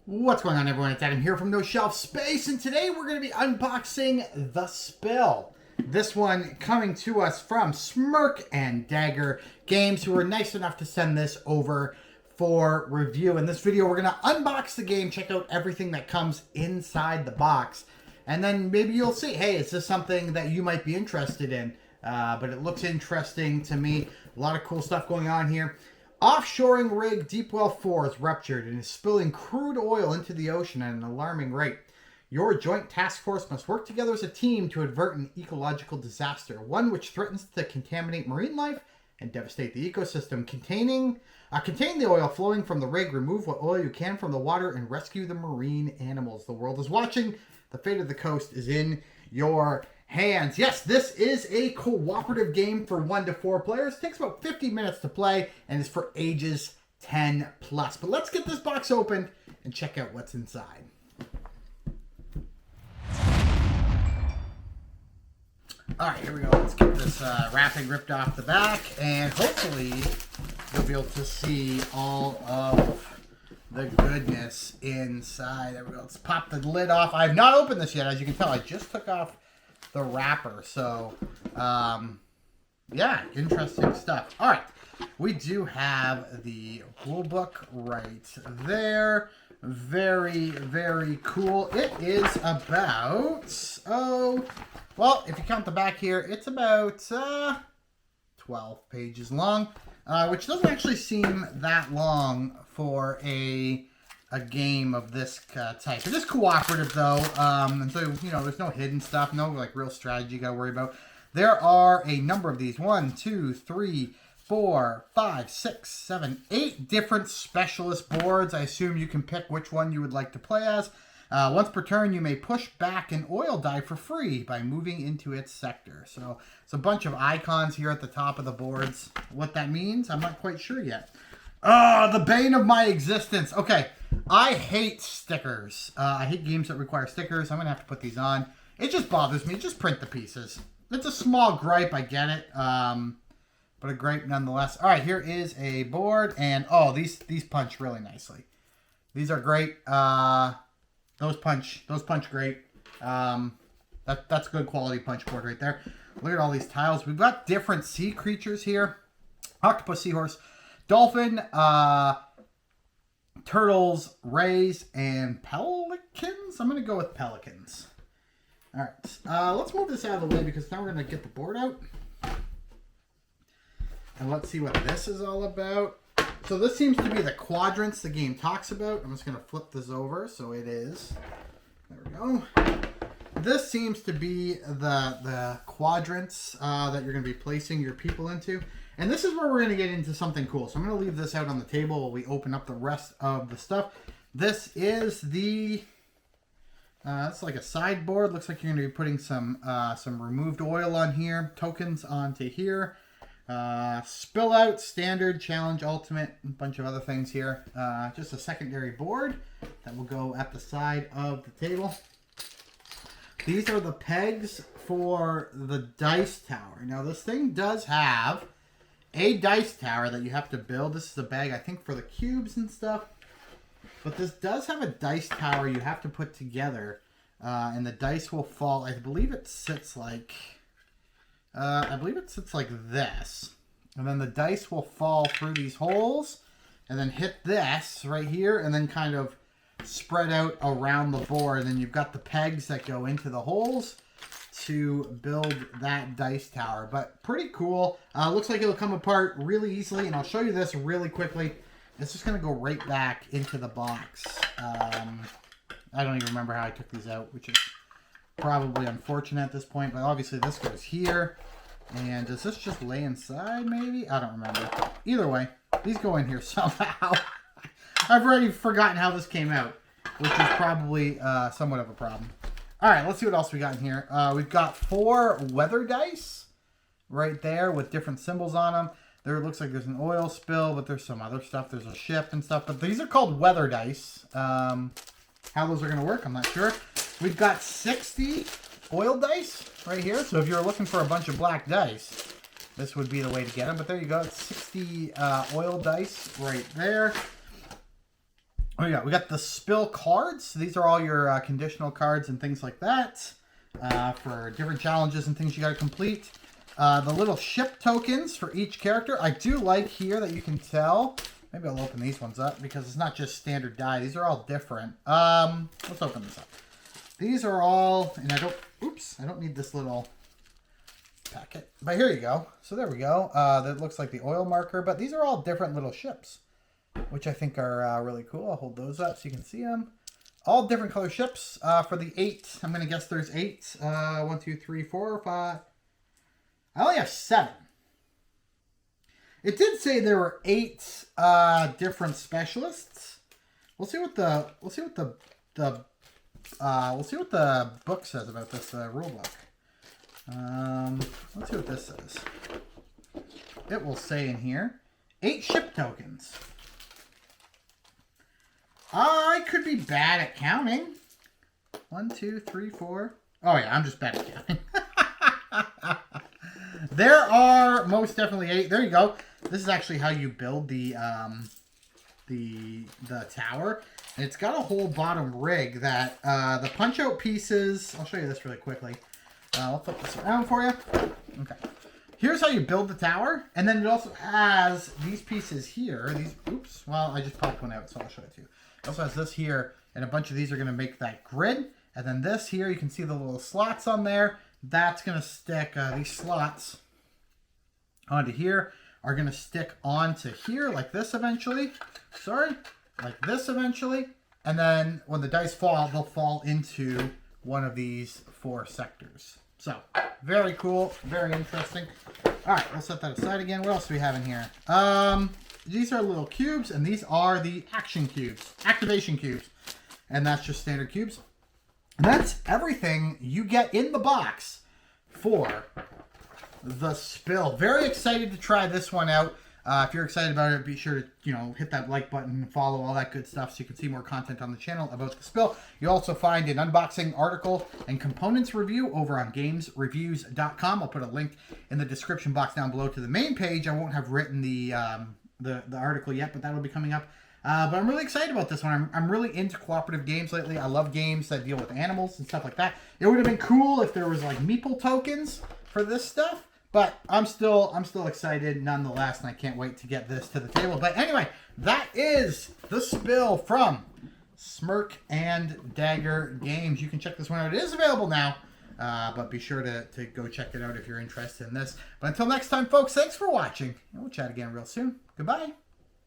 What's going on, everyone? It's Adam here from No Shelf Space, and today we're going to be unboxing The Spill. This one coming to us from Smirk and Dagger Games, who were nice enough to send this over for review. In this video, we're going to unbox the game, check out everything that comes inside the box, and then maybe you'll see, hey, is this something that you might be interested in? But it looks interesting to me. A lot of cool stuff going on here. Offshoring rig Deepwell 4 is ruptured and is spilling crude oil into the ocean at an alarming rate. Your joint task force must work together as a team to avert an ecological disaster, one which threatens to contaminate marine life and devastate the ecosystem. Contain the oil flowing from the rig, remove what oil you can from the water, and rescue the marine animals. The world is watching. The fate of the coast is in your hands. Yes, this is a cooperative game for 1 to 4 players. It takes about 50 minutes to play and is for ages 10 plus. But let's get this box opened and check out what's inside. All right, here we go. Let's get this wrapping ripped off the back, and hopefully you'll be able to see all of the goodness inside. There we go. Let's pop the lid off. I have not opened this yet. As you can tell, I just took off the wrapper. So, yeah, interesting stuff. All right, we do have the rule book right there. Very, very cool. It is about, well, if you count the back here, it's about 12 pages long, which doesn't actually seem that long for a game of this type. It is cooperative, though, and so, you know, there's no hidden stuff, no, like, real strategy you gotta worry about. There are a number of these. 1, 2, 3, 4, 5, 6, 7, 8 different specialist boards. I assume you can pick which one you would like to play as. Once per turn, you may push back an oil die for free by moving into its sector. So it's a bunch of icons here at the top of the boards. What that means, I'm not quite sure yet. The bane of my existence. Okay, I hate stickers. I hate games that require stickers. I'm going to have to put these on. It just bothers me. Just print the pieces. It's a small gripe, I get it. But a gripe nonetheless. All right, here is a board. And, oh, these punch really nicely. These are great. Those punch great. That's a good quality punch board right there. Look at all these tiles. We've got different sea creatures here. Octopus, seahorse, dolphin, turtles, rays, and pelicans. I'm going to go with pelicans. All right. Let's move this out of the way because now we're going to get the board out. And let's see what this is all about. So this seems to be the quadrants the game talks about. I'm just going to flip this over so it is. There we go. This seems to be the quadrants that you're going to be placing your people into. And this is where we're going to get into something cool. So I'm going to leave this out on the table while we open up the rest of the stuff. This is the... it's like a sideboard. Looks like you're going to be putting some removed oil on here. Tokens onto here. Spill out, standard, challenge, ultimate, a bunch of other things here. Just a secondary board that will go at the side of the table. These are the pegs for the dice tower. Now this thing does have a dice tower that you have to build. This is a bag, I think, for the cubes and stuff. But this does have a dice tower you have to put together. And the dice will fall. I believe it sits like... this. And then the dice will fall through these holes and then hit this right here and then kind of spread out around the board. And then you've got the pegs that go into the holes to build that dice tower. But pretty cool. Looks like it'll come apart really easily. And I'll show you this really quickly. It's just going to go right back into the box. I don't even remember how I took these out, which is probably unfortunate at this point. But obviously this goes here. And does this just lay inside, maybe? I don't remember. Either way, these go in here somehow. I've already forgotten how this came out, which is probably somewhat of a problem. All right, let's see what else we got in here. We've got 4 weather dice right there with different symbols on them. There looks like there's an oil spill, but there's some other stuff. There's a ship and stuff, but these are called weather dice. How those are going to work, I'm not sure. We've got 60 oil dice right here. So if you're looking for a bunch of black dice, this would be the way to get them. But there you go. It's 60 oil dice right there. Oh yeah, we got the spill cards. These are all your conditional cards and things like that for different challenges and things you got to complete. The little ship tokens for each character. I do like here that you can tell. Maybe I'll open these ones up because it's not just standard die. These are all different. Let's open this up. These are all, and I don't need this little packet. But here you go. So there we go. That looks like the oil marker, but these are all different little ships, which I think are really cool. I'll hold those up so you can see them. All different color ships. For the 8, I'm going to guess there's 8. 1, 2, 3, 4, 5. I only have 7. It did say there were 8 different specialists. We'll see what the book says about this rule book. Let's see what this says. It will say in here 8 ship tokens. I could be bad at counting. 1, 2, 3, 4. Oh yeah, I'm just bad at counting. There are most definitely 8. There you go. This is actually how you build the tower. And it's got a whole bottom rig that the punch out pieces. I'll show you this really quickly. I'll flip this around for you. Okay. Here's how you build the tower, and then it also has these pieces here. These, oops. Well, I just popped one out, so I'll show it to you. It also has this here, and a bunch of these are going to make that grid. And then this here, you can see the little slots on there. That's going to stick, these slots onto here are going to stick onto here like this eventually. Sorry, like this eventually. And then when the dice fall, they'll fall into one of these 4 sectors. So, very cool, very interesting. All right, we'll set that aside again. What else do we have in here? These are little cubes, and these are the action cubes, activation cubes. And that's just standard cubes. And that's everything you get in the box for the spill. Very excited to try this one out. If you're excited about it, be sure to hit that like button, follow all that good stuff so you can see more content on the channel about the spill. You'll also find an unboxing article and components review over on gamesreviews.com. I'll put a link in the description box down below to the main page. I won't have written the article yet, but that'll be coming up. But I'm really excited about this one. I'm really into cooperative games lately. I love games that deal with animals and stuff like that. It would have been cool if there was like meeple tokens for this stuff. But I'm still excited nonetheless, and I can't wait to get this to the table. But anyway, that is the spill from Smirk and Dagger Games. You can check this one out. It is available now, but be sure to go check it out if you're interested in this. But until next time, folks, thanks for watching, and we'll chat again real soon. Goodbye.